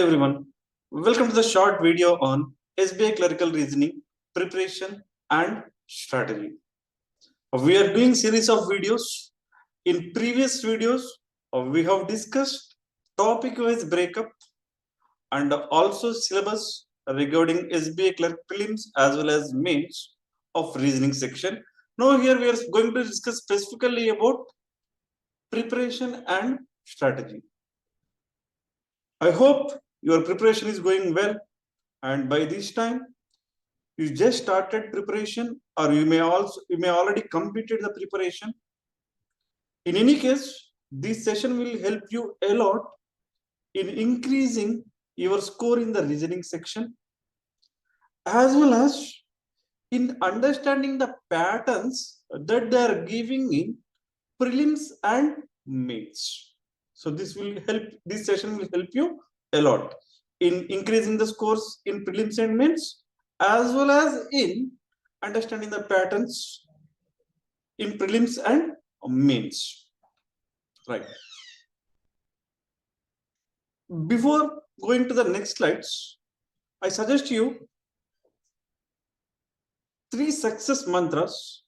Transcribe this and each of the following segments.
everyone, welcome to the short video on SBI Clerical Reasoning, Preparation and Strategy. We are doing series of videos. In previous videos, we have discussed topic-wise breakup and also syllabus regarding SBI Clerk Prelims as well as mains of reasoning section. Now here we are going to discuss specifically about preparation and strategy. I hope your preparation is going well, and by this time you just started preparation, or you may already completed the preparation. In any case, this session will help you a lot in increasing your score in the reasoning section, as well as in understanding the patterns that they are giving in prelims and mains. So this session will help you a lot in increasing the scores in prelims and mains, as well as in understanding the patterns in prelims and mains. Right. Before going to the next slides, I suggest you 3 success mantras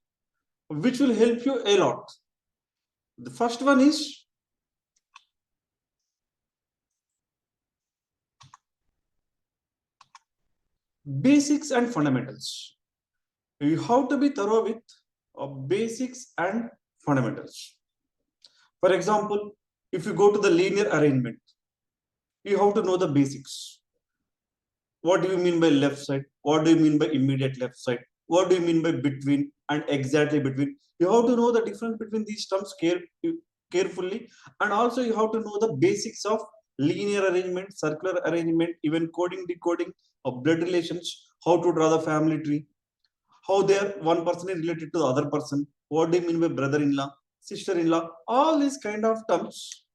which will help you a lot. The first one is basics and fundamentals. You have to be thorough with basics and fundamentals. For example, if you go to the linear arrangement, you have to know the basics. What do you mean by left side? What do you mean by immediate left side? What do you mean by between and exactly between? You have to know the difference between these terms carefully, and also you have to know the basics of linear arrangement, circular arrangement, even coding, decoding of blood relations, how to draw the family tree, how one person is related to the other person, what do you mean by brother-in-law, sister-in-law, all these kind of terms,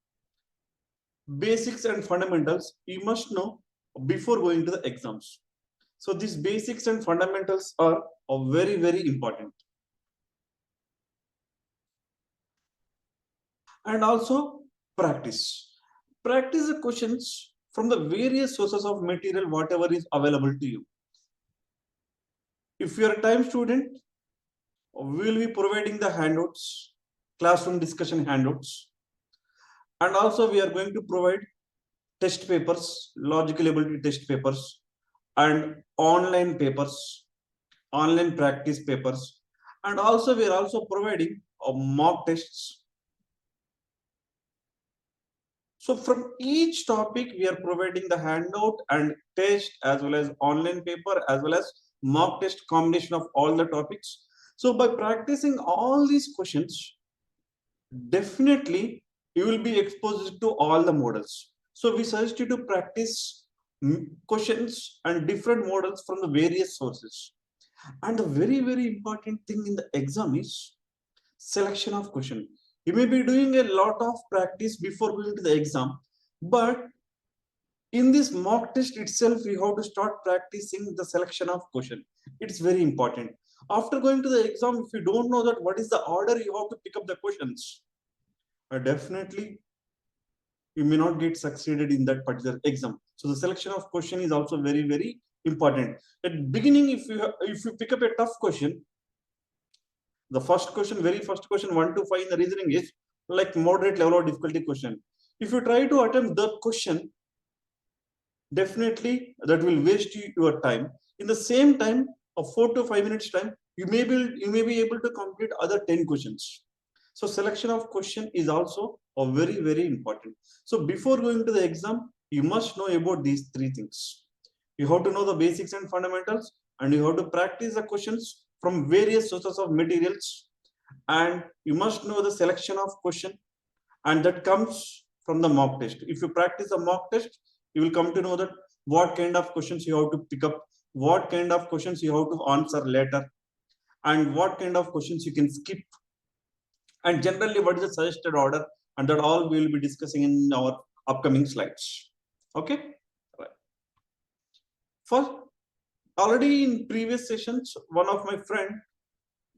basics and fundamentals, you must know before going to the exams. So these basics and fundamentals are very, very important. And also practice the questions from the various sources of material, whatever is available to you. If you are a time student, we will be providing the handouts, classroom discussion handouts, and also we are going to provide test papers, logical ability test papers, and online papers, online practice papers, and also we are also providing mock tests. So from each topic, we are providing the handout and test, as well as online paper, as well as mock test, combination of all the topics. So by practicing all these questions, definitely you will be exposed to all the models. So we suggest you to practice questions and different models from the various sources. And the very, very important thing in the exam is selection of question. You may be doing a lot of practice before going to the exam, but in this mock test itself, you have to start practicing the selection of question. It's very important. After going to the exam, if you don't know that what is the order you have to pick up the questions, definitely you may not get succeeded in that particular exam. So the selection of question is also very, very important. At beginning, if you pick up a tough question, the very first question 1 to 5 in the reasoning is like moderate level of difficulty question. If you try to attempt that question, definitely that will waste your time. In the same time of 4 to 5 minutes time, you may be able to complete other 10 questions. So selection of question is also very, very important. So before going to the exam, you must know about these 3 things. You have to know the basics and fundamentals, and you have to practice the questions from various sources of materials, and you must know the selection of question, and that comes from the mock test. If you practice the mock test, you will come to know that what kind of questions you have to pick up, what kind of questions you have to answer later, and what kind of questions you can skip, and generally what is the suggested order, and that all we will be discussing in our upcoming slides. Okay, right. First, already in previous sessions, one of my friend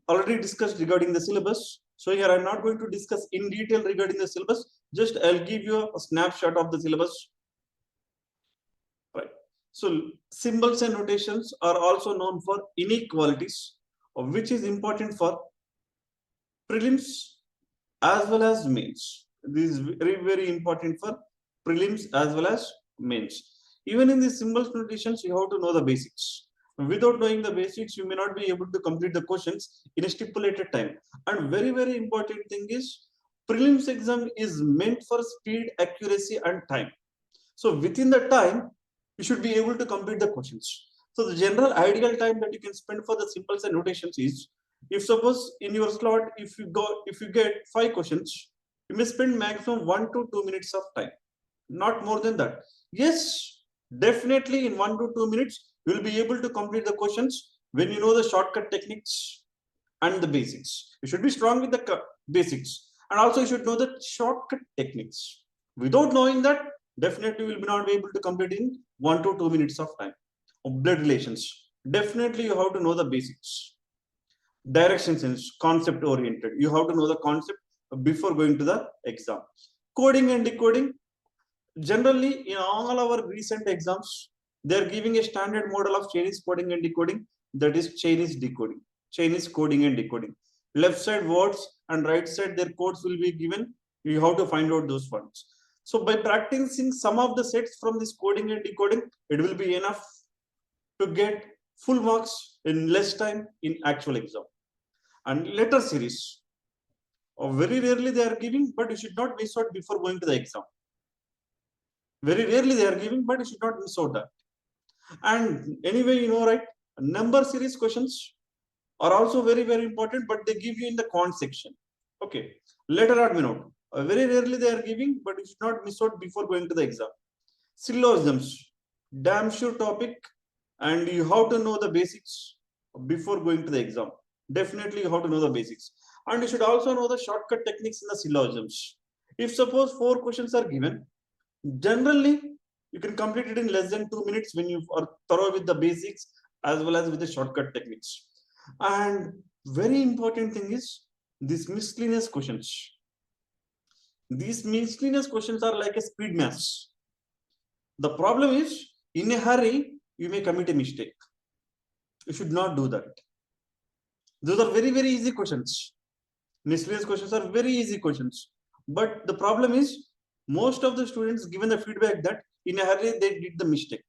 already discussed regarding the syllabus. So here I'm not going to discuss in detail regarding the syllabus. Just I'll give you a snapshot of the syllabus. So symbols and notations are also known for inequalities, which is important for prelims as well as mains. This is very important for prelims as well as mains. Even in the symbols notations, you have to know the basics. Without knowing the basics, you may not be able to complete the questions in a stipulated time. And very important thing is, prelims exam is meant for speed, accuracy, and time. So within the time, you should be able to complete the questions. So the general ideal time that you can spend for the symbols and notations is, if suppose in your slot, if you get 5 questions, you may spend maximum 1 to 2 minutes of time, not more than that. Yes, definitely in 1 to 2 minutes, you will be able to complete the questions when you know the shortcut techniques and the basics. You should be strong with the basics, and also you should know the shortcut techniques. Without knowing that, definitely you will not be able to complete in 1 to 2 minutes of time. Blood relations, definitely you have to know the basics. Direction sense, concept oriented, you have to know the concept before going to the exam. Coding and decoding, generally in all our recent exams, they are giving a standard model of Chinese coding and decoding, that is Chinese decoding, Chinese coding and decoding. Left side words and right side their codes will be given. You have to find out those ones. So by practicing some of the sets from this coding and decoding, it will be enough to get full marks in less time in actual exam. And letter series, very rarely they are giving, but you should not miss out before going to the exam. Very rarely they are giving, but you should not miss out that. And anyway, you know, right? Number series questions are also very important, but they give you in the quant section. Okay. Letter admin note. Very rarely they are giving, but you should not miss out before going to the exam. Syllogisms, damn sure topic, and you have to know the basics before going to the exam. Definitely you have to know the basics. And you should also know the shortcut techniques in the syllogisms. If suppose 4 questions are given, generally you can complete it in less than 2 minutes when you are thorough with the basics as well as with the shortcut techniques. And very important thing is these miscellaneous questions. These miscellaneous questions are like a speed maths. The problem is, in a hurry, you may commit a mistake. You should not do that. Those are very easy questions. Miscellaneous questions are very easy questions. But the problem is, most of the students given the feedback that in a hurry they did the mistake.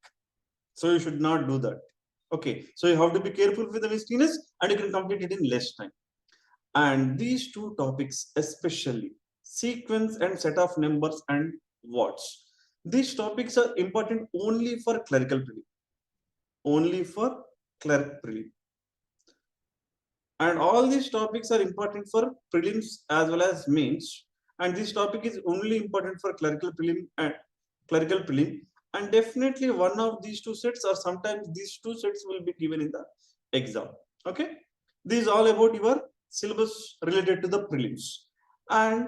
So you should not do that. Okay, so you have to be careful with the miscellaneous and you can complete it in less time. And these 2 topics, especially sequence and set of numbers and words, these topics are important only for clerical prelim. Only for clerk prelim. And all these topics are important for prelims as well as mains. And this topic is only important for clerical prelim. And definitely one of these 2 sets, or sometimes these 2 sets will be given in the exam. Okay, this is all about your syllabus related to the prelims. And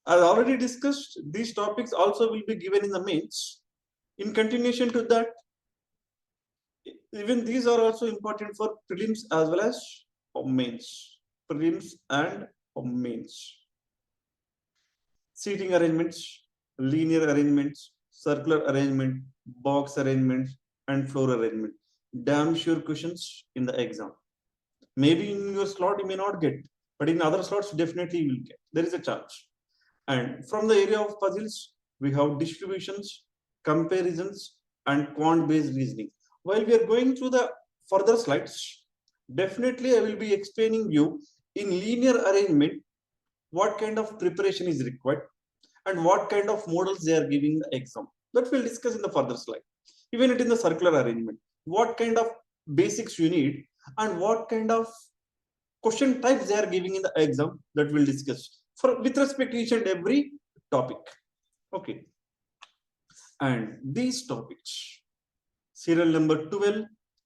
as already discussed, these topics also will be given in the mains. In continuation to that, even these are also important for prelims as well as mains. Prelims and mains. Seating arrangements, linear arrangements, circular arrangement, box arrangements, and floor arrangement. Damn sure questions in the exam. Maybe in your slot you may not get, but in other slots definitely you will get. There is a chance. And from the area of puzzles, we have distributions, comparisons, and quant-based reasoning. While we are going through the further slides, definitely I will be explaining you in linear arrangement what kind of preparation is required and what kind of models they are giving the exam. That we'll discuss in the further slide. Even it in the circular arrangement, what kind of basics you need and what kind of question types they are giving in the exam, that we'll discuss with respect to each and every topic. Okay. And these topics, serial number 12,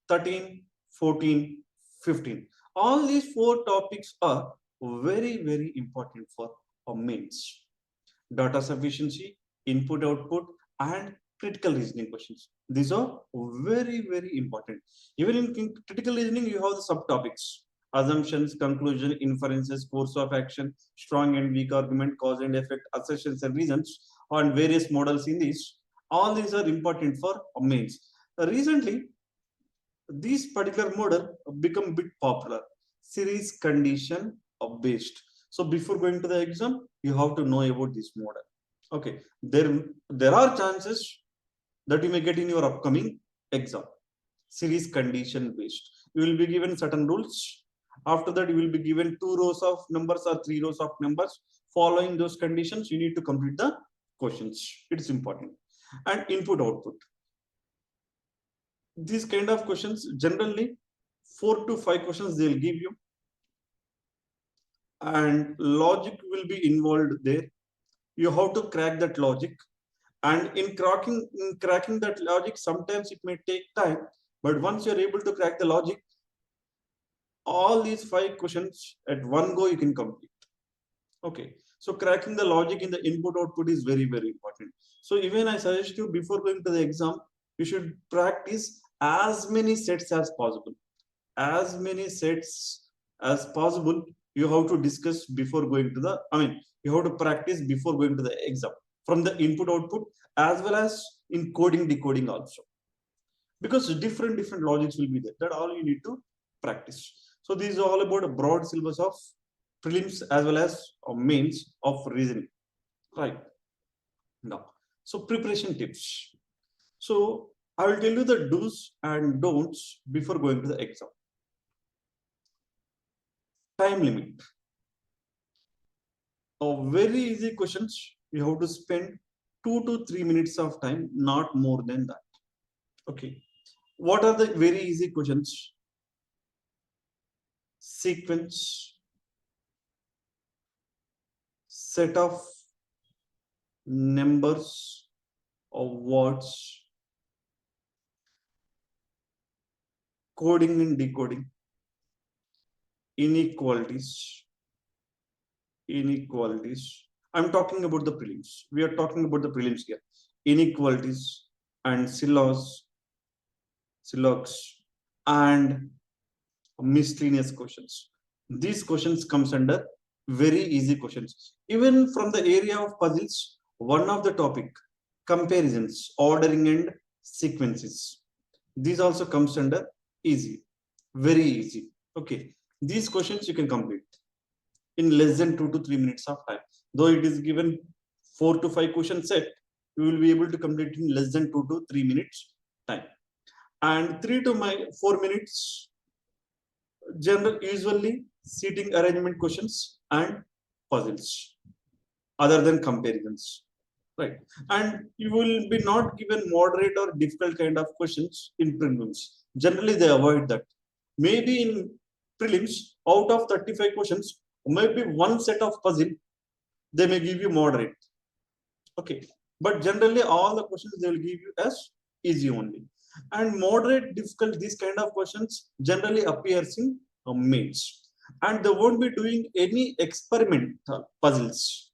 13, 14, 15. All these 4 topics are very important for mains. Data sufficiency, input, output, and critical reasoning questions. These are very important. Even in critical reasoning, you have the subtopics: assumptions, conclusion, inferences, course of action, strong and weak argument, cause and effect, assertions and reasons, on various models in this. All these are important for mains. Recently, this particular model become a bit popular. Series condition based. So before going to the exam, you have to know about this model. Okay, there are chances that you may get in your upcoming exam. Series condition based. You will be given certain rules. After that, you will be given 2 rows of numbers or 3 rows of numbers. Following those conditions, you need to complete the questions. It's important. And input output. These kind of questions, generally 4 to 5 questions they'll give you, and logic will be involved there. You have to crack that logic, and in cracking that logic, sometimes it may take time, but once you're able to crack the logic, all these 5 questions at one go you can complete. Okay, so cracking the logic in the input output is very, very important. So even I suggest you, before going to the exam, you should practice as many sets as possible. As many sets as possible you have to discuss before going to the, you have to practice before going to the exam, from the input output as well as in coding, decoding also, because different logics will be there. That all you need to practice. So this is all about a broad syllabus of prelims as well as mains of reasoning, right? Now, so preparation tips. So I will tell you the do's and don'ts before going to the exam. Time limit. Very easy questions. You have to spend 2 to 3 minutes of time, not more than that. Okay. What are the very easy questions? Sequence, set of numbers or words, coding and decoding, inequalities. I'm talking about the prelims. We are talking about the prelims here. Inequalities and syllogs and miscellaneous questions. These questions comes under very easy questions. Even from the area of puzzles, one of the topic, comparisons, ordering and sequences. These also comes under easy, very easy. Okay, these questions you can complete in less than 2 to 3 minutes of time. Though it is given 4 to 5 question set, you will be able to complete in less than 2 to 3 minutes time. And 3 to 4 minutes usually seating arrangement questions and puzzles, other than comparisons, right? And you will be not given moderate or difficult kind of questions in prelims. Generally they avoid that. Maybe in prelims, out of 35 questions, maybe one set of puzzle they may give you moderate. Okay, but generally all the questions they will give you as easy only. And moderate, difficult, these kind of questions generally appears in mains, and they won't be doing any experimental puzzles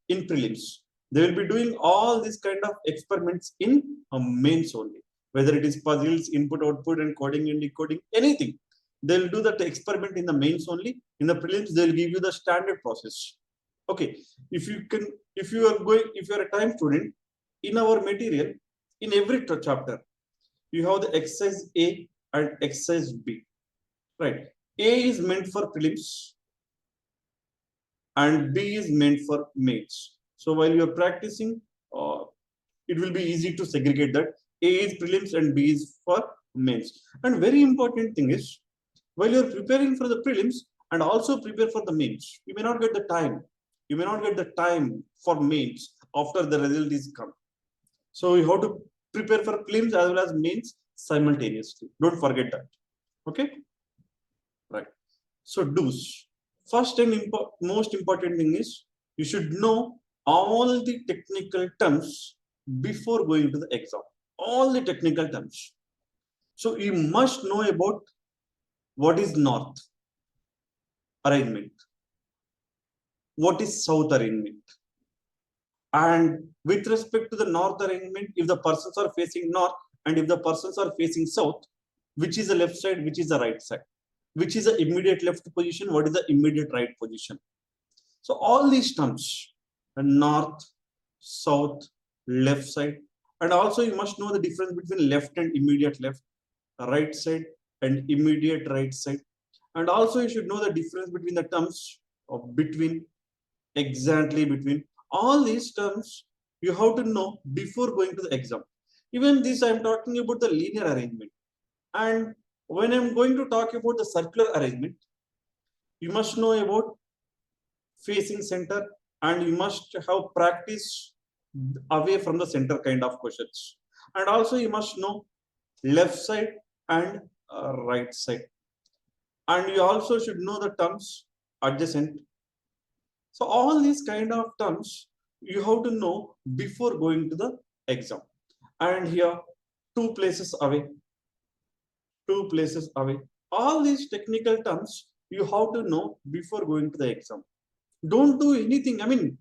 in prelims. They will be doing all these kind of experiments in mains only, whether it is puzzles, input output, and coding and decoding, anything. They'll do that experiment in the mains only. In the prelims, they'll give you the standard process. Okay, if you are a time student, in our material, in every chapter, you have the exercise A and exercise B, right? A is meant for prelims and B is meant for mains. So while you are practicing, it will be easy to segregate that A is prelims and B is for mains. And very important thing is, while you are preparing for the prelims and also prepare for the mains, you may not get the time. You may not get the time for mains after the result is come. So you have to prepare for prelims as well as mains simultaneously. Don't forget that. Okay, right? So do's. First and most important thing is you should know all the technical terms before going to the exam. All the technical terms. So you must know about what is north arrangement, what is south arrangement, and with respect to the north arrangement, if the persons are facing north and if the persons are facing south, which is the left side, which is the right side, which is the immediate left position, what is the immediate right position. So all these terms, north, south, left side, And also you must know the difference between left and immediate left, right side and immediate right side. And also you should know the difference between the terms of between, exactly between. All these terms you have to know before going to the exam. Even this I am talking about the linear arrangement. And when I am going to talk about the circular arrangement, you must know about facing center, and you must have practice away from the center kind of questions. And also you must know left side and right side. And you also should know the terms adjacent. So all these kind of terms you have to know before going to the exam. And here, two places away. All these technical terms you have to know before going to the exam. Don't do anything. I mean,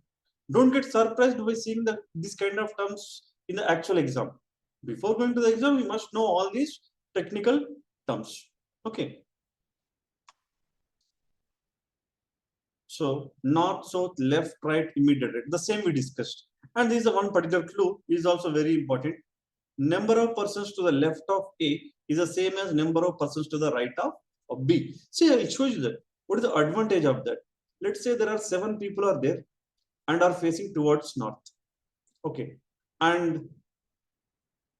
don't get surprised by seeing this kind of terms in the actual exam. Before going to the exam, you must know all these technical terms. Okay. So north, south, left, right, immediate right. The same we discussed. And this is one particular clue is also very important. Number of persons to the left of A is the same as number of persons to the right of B. See, I will show you that. What is the advantage of that? Let's say there are 7 people are there and are facing towards north. Okay. And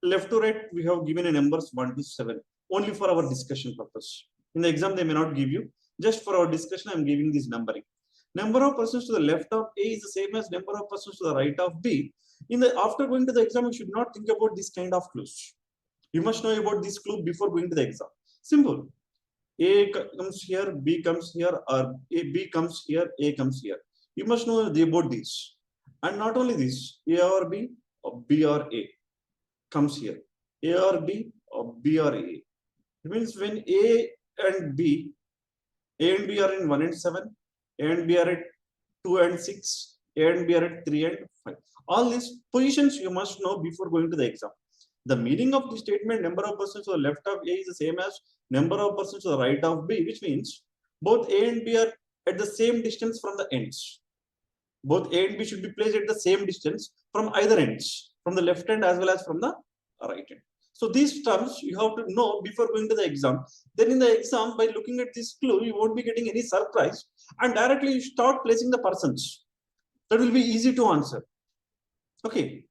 left to right, we have given a numbers 1 to 7 only for our discussion purpose. In the exam, they may not give you. Just for our discussion, I am giving this numbering. Number of persons to the left of A is the same as number of persons to the right of B. After going to the exam, you should not think about this kind of clues. You must know about this clue before going to the exam. Simple. A comes here, B comes here, or B comes here, A comes here. You must know about this. And not only this, A or B, or B or A comes here. A or B, or B or A. It means when A and B are in 1 and 7, A and B are at 2 and 6, A and B are at 3 and 5. All these positions you must know before going to the exam. The meaning of the statement, number of persons to the left of A is the same as number of persons to the right of B, which means both A and B are at the same distance from the ends. Both A and B should be placed at the same distance from either ends, from the left end as well as from the right end. So these terms you have to know before going to the exam. Then in the exam, by looking at this clue, you won't be getting any surprise, and directly you start placing the persons. That will be easy to answer. Okay.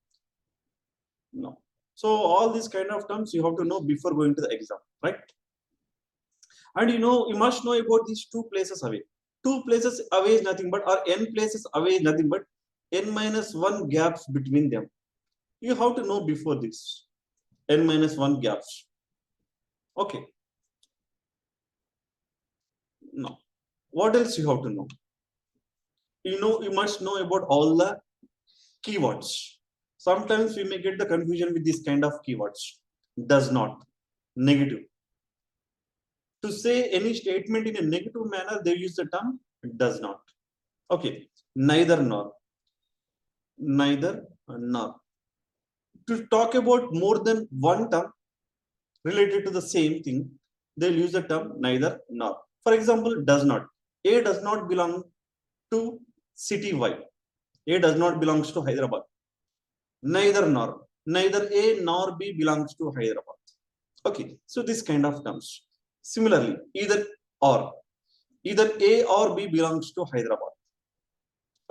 No. So all these kind of terms you have to know before going to the exam, right? And you must know about these 2 places away. 2 places away is nothing but, or n places away is nothing but n-1 gaps between them. You have to know before this. n-1 gaps. Okay. Now, what else you have to know? You must know about all the keywords. Sometimes we may get the confusion with this kind of keywords. Does not, negative. To say any statement in a negative manner, they use the term does not. Okay, neither nor. Neither nor. To talk about more than one term related to the same thing, they'll use the term neither nor. For example, does not. A does not belong to city Y. A does not belongs to Hyderabad. Neither nor. Neither A nor B belongs to Hyderabad. Okay, so this kind of terms. Similarly, either or. Either A or B belongs to Hyderabad.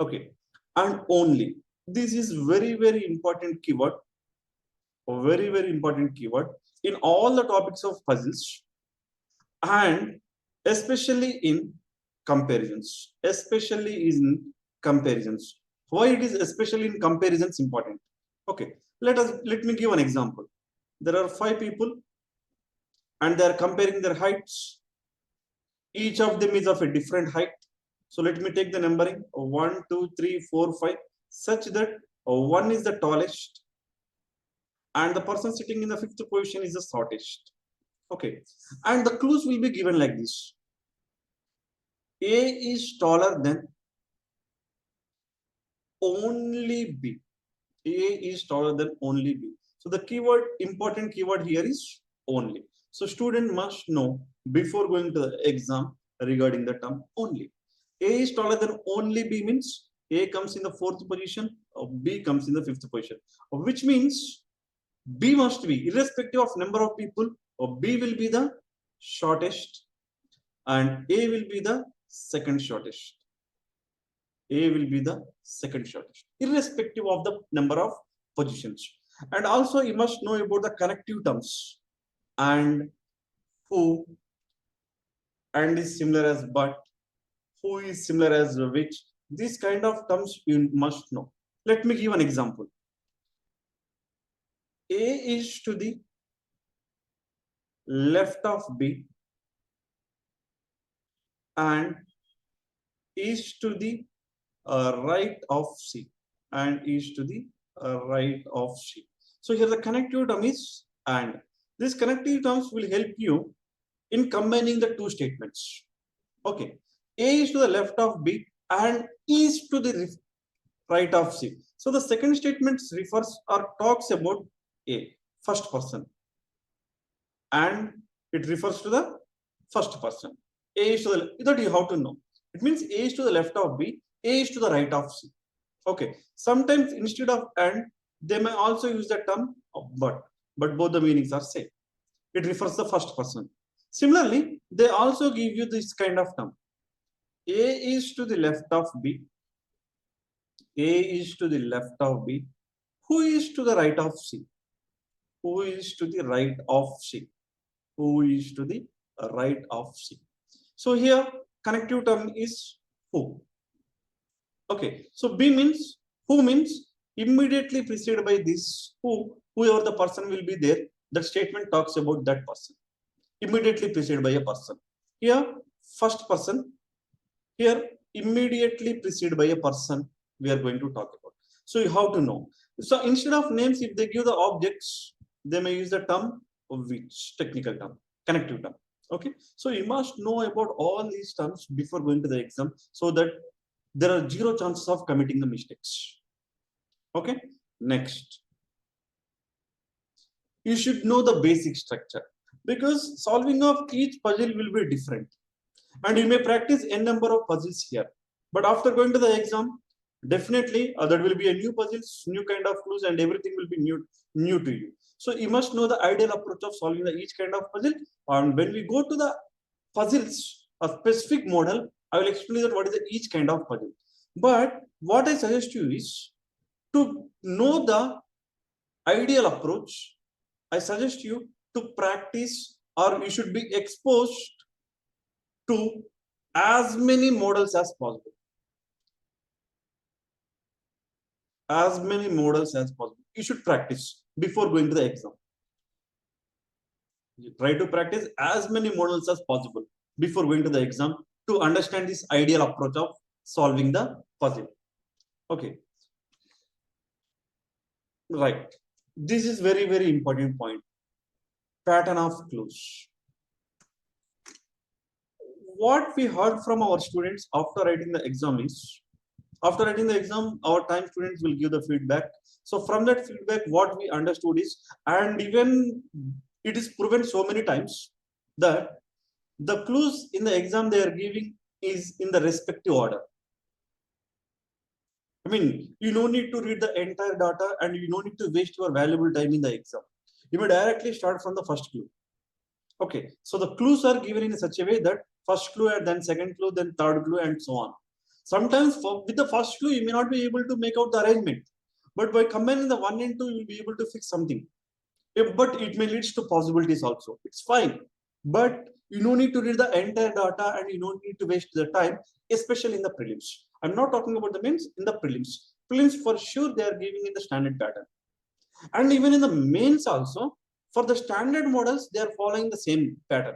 Okay, and only. This is very, very important keyword. Very, very important keyword in all the topics of puzzles, and especially in comparisons. Especially in comparisons. Why it is especially in comparisons important? Okay, let me give an example. There are 5 people and they are comparing their heights. Each of them is of a different height. So let me take the numbering 1, 2, 3, 4, 5, such that 1 is the tallest and the person sitting in the 5th position is the shortest. Okay, and the clues will be given like this. A is taller than only B. A is taller than only B. So the keyword, important keyword here is only. So student must know before going to the exam regarding the term only. A is taller than only B means A comes in the 4th position, or B comes in the 5th position, which means B must be irrespective of number of people, or B will be the shortest and A will be the second shortest. A will be the second shortest, irrespective of the number of positions. And also you must know about the connective terms and who, and is similar as but, who is similar as which. These kind of terms you must know. Let me give an example. A is to the left of B and is to the right of C, and is to the right of C. So here the connective term is and. These connective terms will help you in combining the two statements. Okay, A is to the left of B and is to the right of C. So the second statement refers or talks about A, first person, and it refers to the first person. A is to the, that you have to know. It means A is to the left of B, A is to the right of C. Okay, sometimes instead of and, they may also use the term of but both the meanings are same. It refers to the first person. Similarly, they also give you this kind of term. A is to the left of B, A is to the left of B, who is to the right of C, who is to the right of C, who is to the right of C. So here connective term is who. Okay, so B means who, means immediately preceded by this who, whoever the person will be there, that statement talks about that person, immediately preceded by a person. Here first person, here immediately preceded by a person we are going to talk about. So you have to know. So instead of names, if they give the objects, they may use the term of which, technical term, connective term. Okay, so you must know about all these terms before going to the exam, so that there are zero chances of committing the mistakes. Okay, next, you should know the basic structure, because solving of each puzzle will be different, and you may practice n number of puzzles here, but after going to the exam, definitely there will be a new puzzles, new kind of clues, and everything will be new to you. So you must know the ideal approach of solving each kind of puzzle. And when we go to the puzzles, a specific model, I will explain that what is each kind of puzzle. But what I suggest you is to know the ideal approach. I suggest you to practice, or you should be exposed to as many models as possible. As many models as possible. You should practice before going to the exam. You try to practice as many models as possible before going to the exam to understand this ideal approach of solving the puzzle. Okay. Right. This is very, very important point. Pattern of clues. What we heard from our students after writing the exam is, after writing the exam, our time students will give the feedback. So from that feedback, what we understood is, and even it is proven so many times, that the clues in the exam they are giving is in the respective order. I mean, you don't need to read the entire data, and you don't need to waste your valuable time in the exam. You may directly start from the first clue. Okay, so the clues are given in such a way that first clue and then second clue, then third clue, and so on. Sometimes with the first clue, you may not be able to make out the arrangement, but by combining the 1 and 2, you will be able to fix something. But it may lead to possibilities also. It's fine, but you don't need to read the entire data, and you don't need to waste the time, especially in the prelims. I'm not talking about the mains. In the prelims. Prelims for sure they are giving in the standard pattern, and even in the mains also, for the standard models they are following the same pattern.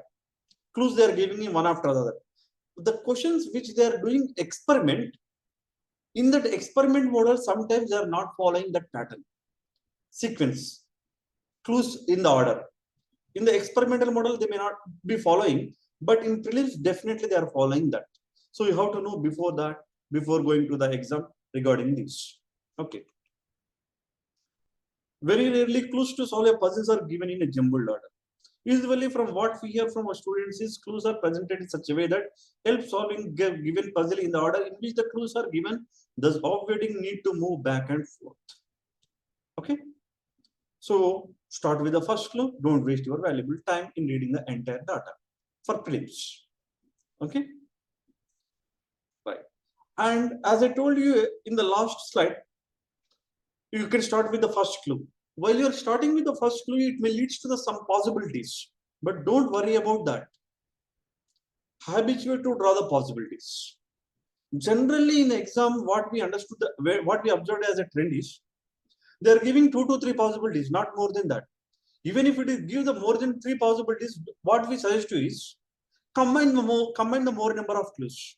Clues they are giving in one after the other. The questions which they are doing experiment, in that experiment model, sometimes they are not following that pattern sequence, clues in the order. In the experimental model, they may not be following, but in prelims, definitely they are following that. So you have to know before that, before going to the exam regarding this. Okay. Very rarely clues to solve a puzzles are given in a jumbled order. Usually from what we hear from our students is clues are presented in such a way that help solving given puzzle in the order in which the clues are given, thus avoiding need to move back and forth. Okay. So start with the first clue. Don't waste your valuable time in reading the entire data for prelims. Okay. Right. And as I told you in the last slide, you can start with the first clue. While you're starting with the first clue, it may lead to some possibilities, but don't worry about that. Habituate to draw the possibilities. Generally in the exam, what we understood, what we observed as a trend is, they are giving 2 to 3 possibilities, not more than that. Even if it is give the more than 3 possibilities, what we suggest to is combine the more number of clues.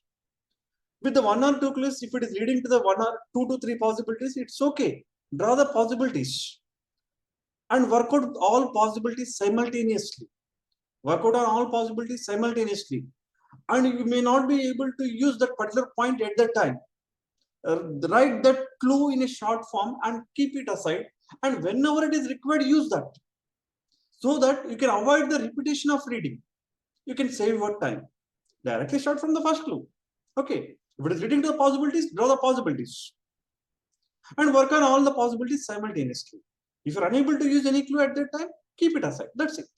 With the 1 or 2 clues, if it is leading to the 1 or 2 to 3 possibilities, it's okay. Draw the possibilities and work out all possibilities simultaneously. Work out on all possibilities simultaneously. And you may not be able to use that particular point at that time. Write that clue in a short form and keep it aside. And whenever it is required, use that. So that you can avoid the repetition of reading. You can save your time. Directly start from the first clue. Okay. If it is leading to the possibilities, draw the possibilities. And work on all the possibilities simultaneously. If you are unable to use any clue at that time, keep it aside. That's it.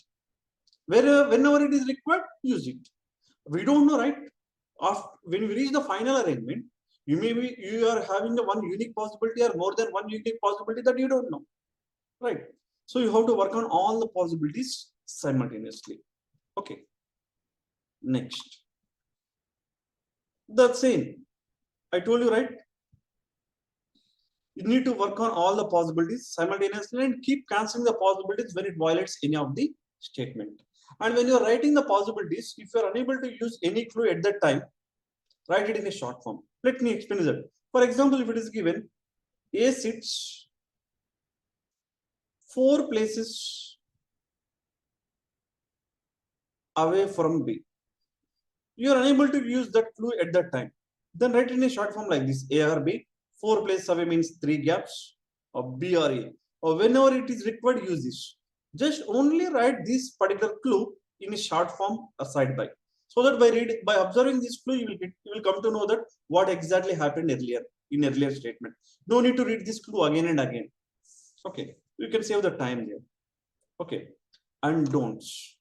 Whenever it is required, use it. We don't know, right? When we reach the final arrangement, you are having the one unique possibility or more than one unique possibility that you don't know, right? So you have to work on all the possibilities simultaneously. Okay. Next, the same. I told you, right? You need to work on all the possibilities simultaneously and keep cancelling the possibilities when it violates any of the statement. And when you're writing the possibilities, if you're unable to use any clue at that time, write it in a short form. Let me explain that. For example, if it is given A sits 4 places away from B, you are unable to use that clue at that time. Then write in a short form like this: A or B. 4 places away means 3 gaps, or B or A. Or whenever it is required, use this. Just only write this particular clue in a short form aside by. So that by observing this clue, you will come to know that what exactly happened earlier in earlier statement. No need to read this clue again and again. Okay, you can save the time there. Okay, and don'ts.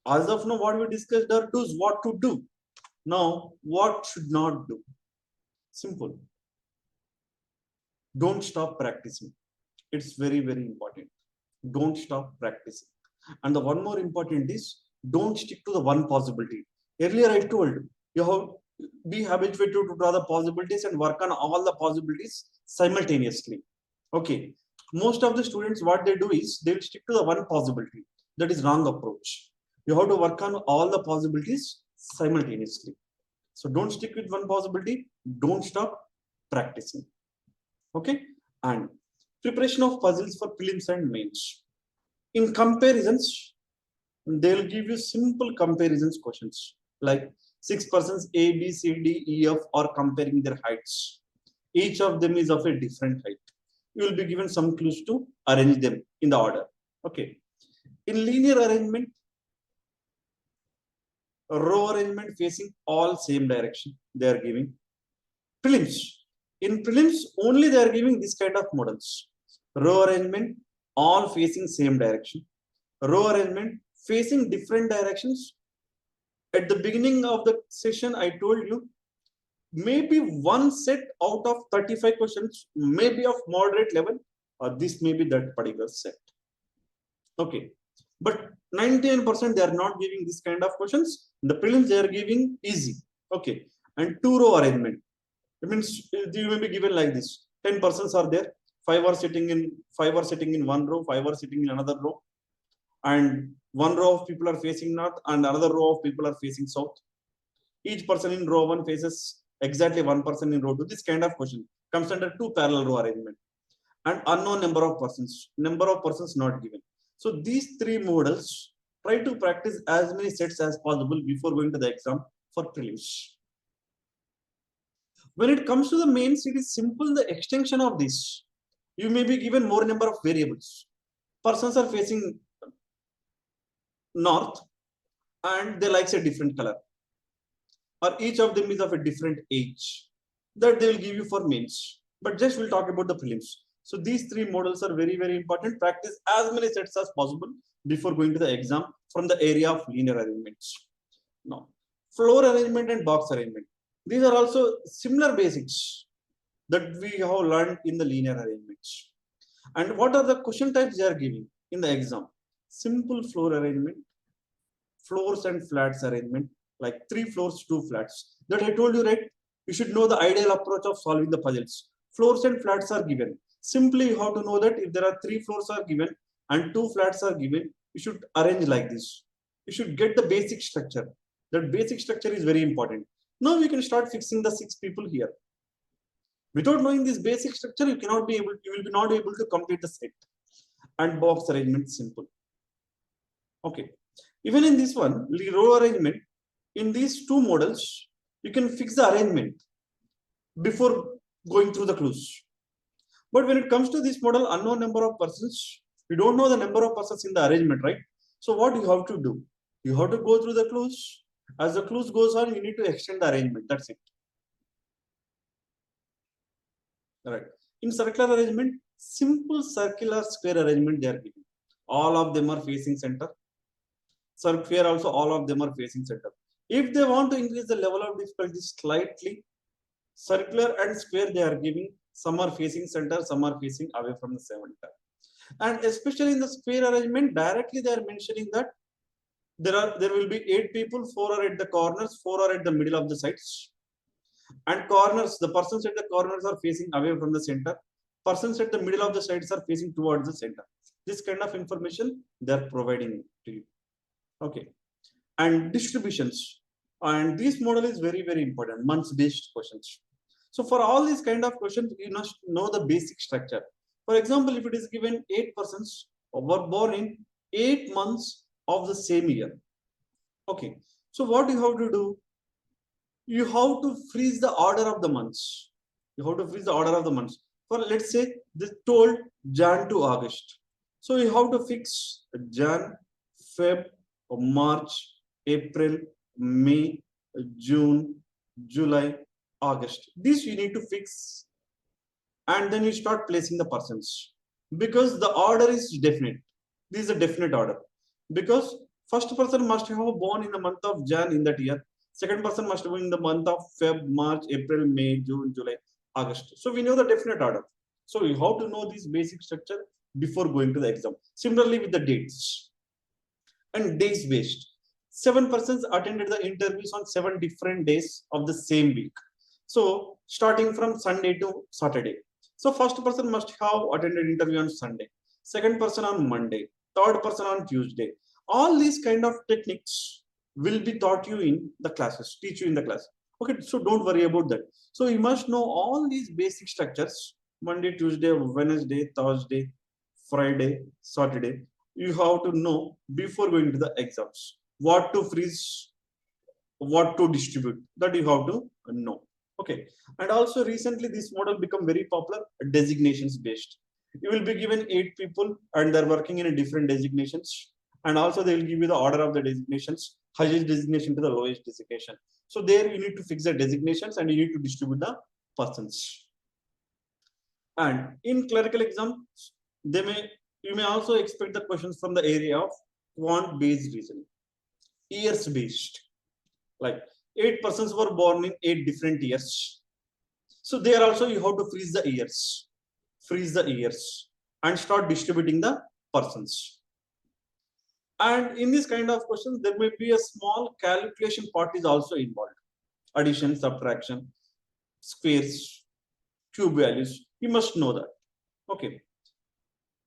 As of now, what we discussed are do's, what to do. Now, what should not do? Simple. Don't stop practicing. It's very, very important. Don't stop practicing. And the one more important is, don't stick to the one possibility. Earlier I told you have be habituated to draw the possibilities and work on all the possibilities simultaneously. Okay. Most of the students, what they do is they will stick to the one possibility. That is wrong approach. You have to work on all the possibilities simultaneously. So don't stick with one possibility. Don't stop practicing. Okay. And preparation of puzzles for prelims and mains. In comparisons, they'll give you simple comparisons questions like 6 persons A, B, C, D, E, F are comparing their heights. Each of them is of a different height. You will be given some clues to arrange them in the order. Okay. In linear arrangement, row arrangement facing all same direction, they are giving. Prelims. In prelims, only they are giving this kind of models. Row arrangement, all facing same direction. Row arrangement, facing different directions. At the beginning of the session, I told you, maybe one set out of 35 questions may be of moderate level, or this may be that particular set. Okay. But 99% they are not giving this kind of questions. The prelims they are giving easy. Okay. And 2-row arrangement. It means you may be given like this. 10 persons are there. 5 are sitting in one row, 5 are sitting in another row. And one row of people are facing north and another row of people are facing south. Each person in row 1 faces exactly one person in row 2. This kind of question comes under 2 parallel row arrangement. And unknown number of persons not given. So these 3 models, try to practice as many sets as possible before going to the exam for prelims. When it comes to the mains, it is simple, the extension of this. You may be given more number of variables. Persons are facing north and they like a different color. Or each of them is of a different age. That they will give you for mains. But just we'll talk about the prelims. So these three models are very, very important. Practice as many sets as possible before going to the exam from the area of linear arrangements. Now, floor arrangement and box arrangement. These are also similar basics that we have learned in the linear arrangements. And what are the question types they are giving in the exam? Simple floor arrangement, floors and flats arrangement, like 3 floors, 2 flats. That I told you, right? You should know the ideal approach of solving the puzzles. Floors and flats are given. Simply you have to know that if there are 3 floors are given and 2 flats are given, you should arrange like this. You should get the basic structure. That basic structure is very important. Now we can start fixing the 6 people here. Without knowing this basic structure, you will be not able to complete the set. And box arrangement simple. Okay. Even in this one, row arrangement, in these 2 models, you can fix the arrangement before going through the clues. But when it comes to this model, unknown number of persons, you don't know the number of persons in the arrangement, right? So what you have to do? You have to go through the clues. As the clues goes on, you need to extend the arrangement. That's it. All right. In circular arrangement, simple circular square arrangement they are given. All of them are facing center. Here also all of them are facing center. If they want to increase the level of difficulty slightly, circular and square they are giving. Some are facing center, some are facing away from the center. And especially in the square arrangement, directly they are mentioning that there will be 8 people, 4 are at the corners, 4 are at the middle of the sides. And corners, the persons at the corners are facing away from the center. Persons at the middle of the sides are facing towards the center. This kind of information they are providing to you. Okay. And distributions. And this model is very, very important. Months-based questions. So for all these kind of questions, you must know the basic structure. For example, if it is given 8 persons were born in 8 months of the same year. Okay. So what you have to do? You have to freeze the order of the months. You have to freeze the order of the months. For let's say this told Jan to August. So you have to fix Jan, Feb, March, April, May, June, July, August. This you need to fix. And then you start placing the persons. Because the order is definite. This is a definite order. Because first person must have born in the month of Jan in that year. Second person must be in the month of Feb, March, April, May, June, July, August. So we know the definite order. So you have to know this basic structure before going to the exam. Similarly with the dates and days based. 7 persons attended the interviews on 7 different days of the same week. So starting from Sunday to Saturday. So first person must have attended interview on Sunday. Second person on Monday. Third person on Tuesday. All these kind of techniques will be taught you in the classes, teach you in the class. Okay, so don't worry about that. So you must know all these basic structures: Monday, Tuesday, Wednesday, Thursday, Friday, Saturday. You have to know before going to the exams what to freeze, what to distribute. That you have to know. Okay, and also recently this model become very popular, designations based. You will be given 8 people and they're working in a different designations, and also they will give you the order of the designations, highest designation to the lowest designation. So there you need to fix the designations and you need to distribute the persons. And in clerical exam, you may also expect the questions from the area of quant based reasoning, years based. Like 8 persons were born in 8 different years. So there also you have to freeze the years and start distributing the persons. And in this kind of questions, there may be a small calculation part is also involved. Addition, subtraction, squares, cube values. You must know that. Okay.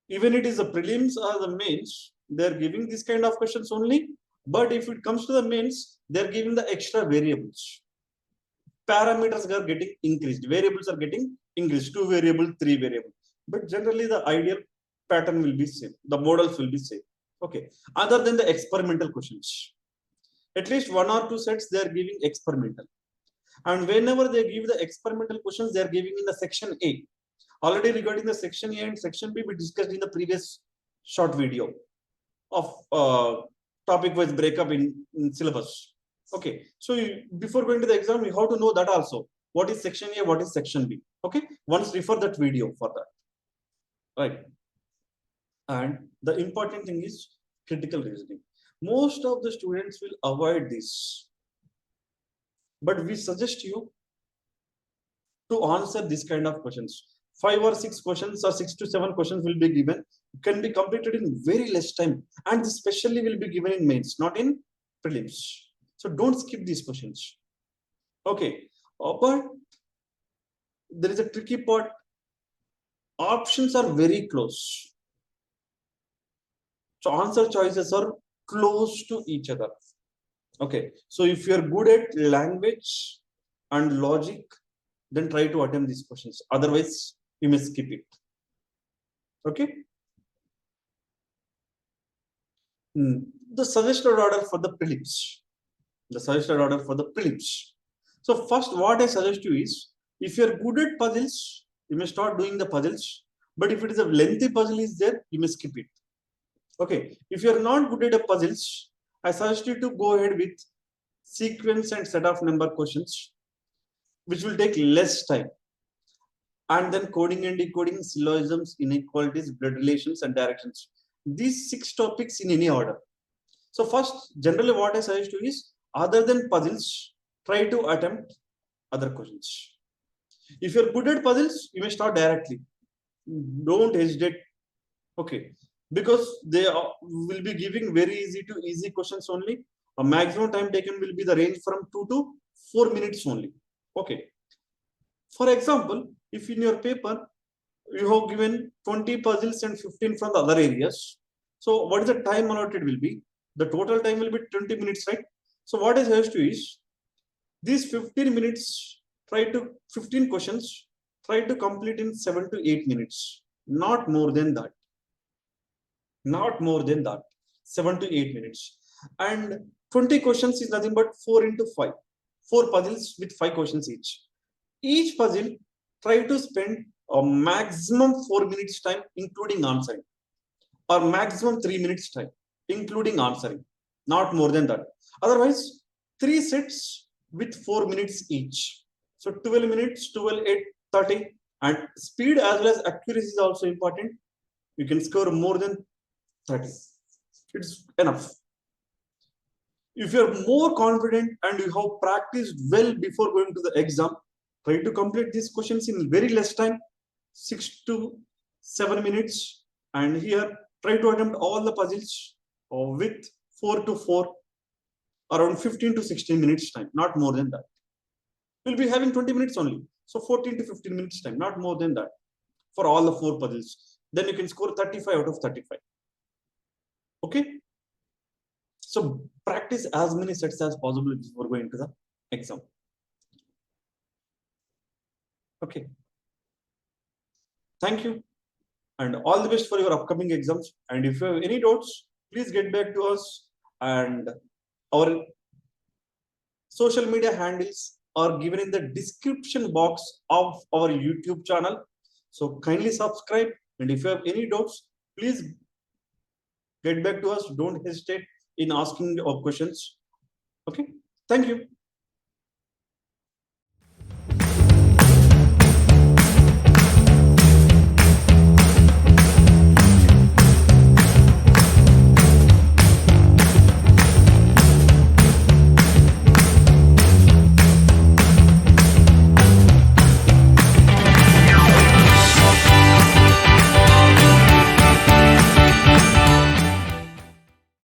Even it is the prelims or the mains, they are giving this kind of questions only. But if it comes to the mains, they are giving the extra variables. Parameters are getting increased. Variables are getting increased. 2 variable, 3 variable. But generally the ideal pattern will be same. The models will be same. Okay. Other than the experimental questions, at least 1 or 2 sets they are giving experimental. And whenever they give the experimental questions, they are giving in the section A. Already regarding the section A and section B, we discussed in the previous short video of topic-wise breakup in syllabus. Okay. So before going to the exam, you have to know that also. What is section A? What is section B? Okay. Once refer that video for that. right? And the important thing is critical reasoning. Most of the students will avoid this, but we suggest you to answer this kind of questions. 5 or 6 questions or 6 to 7 questions will be given, can be completed in very less time, and this specially will be given in mains, not in prelims. So don't skip these questions. Okay, but there is a tricky part. Options are very close. So answer choices are close to each other. Okay, so if you're good at language and logic, then try to attempt these questions. Otherwise, you may skip it. Okay. The suggested order for the prelims. The suggested order for the prelims. So first, what I suggest you is, if you're good at puzzles, you may start doing the puzzles. But if it is a lengthy puzzle is there, you may skip it. Okay. If you're not good at puzzles, I suggest you to go ahead with sequence and set of number questions, which will take less time. And then coding and decoding, syllogisms, inequalities, blood relations, and directions. These 6 topics in any order. So first, generally what I suggest you is, other than puzzles, try to attempt other questions. If you're good at puzzles, you may start directly. Don't hesitate. Okay. Because they will be giving very easy to easy questions only. A maximum time taken will be the range from 2 to 4 minutes only. Okay. For example, if in your paper you have given 20 puzzles and 15 from the other areas, so what is the time allotted will be? The total time will be 20 minutes, right? So what I suggest to you is, these 15 minutes, 15 questions, try to complete in 7 to 8 minutes. Not more than that. Not more than that. 7 to 8 minutes. And 20 questions is nothing but 4 into 5. 4 puzzles with 5 questions each. Each puzzle, try to spend a maximum 4 minutes time, including answering, or maximum 3 minutes time, including answering. Not more than that. Otherwise, 3 sets with 4 minutes each. So 12 minutes, 12, 8, 30. And speed as well as accuracy is also important. You can score more than 30. It's enough. If you're more confident and you have practiced well before going to the exam, try to complete these questions in very less time, 6 to 7 minutes. And here, try to attempt all the puzzles with 4 to 4, around 15 to 16 minutes time, not more than that. We'll be having 20 minutes only. So 14 to 15 minutes time, not more than that, for all the 4 puzzles. Then you can score 35 out of 35. Okay. So practice as many sets as possible before going to the exam. Okay. Thank you. And all the best for your upcoming exams. And if you have any doubts, please get back to us. And our social media handles are given in the description box of our YouTube channel. So kindly subscribe. And if you have any doubts, please get back to us. Don't hesitate in asking your questions. Okay. Thank you.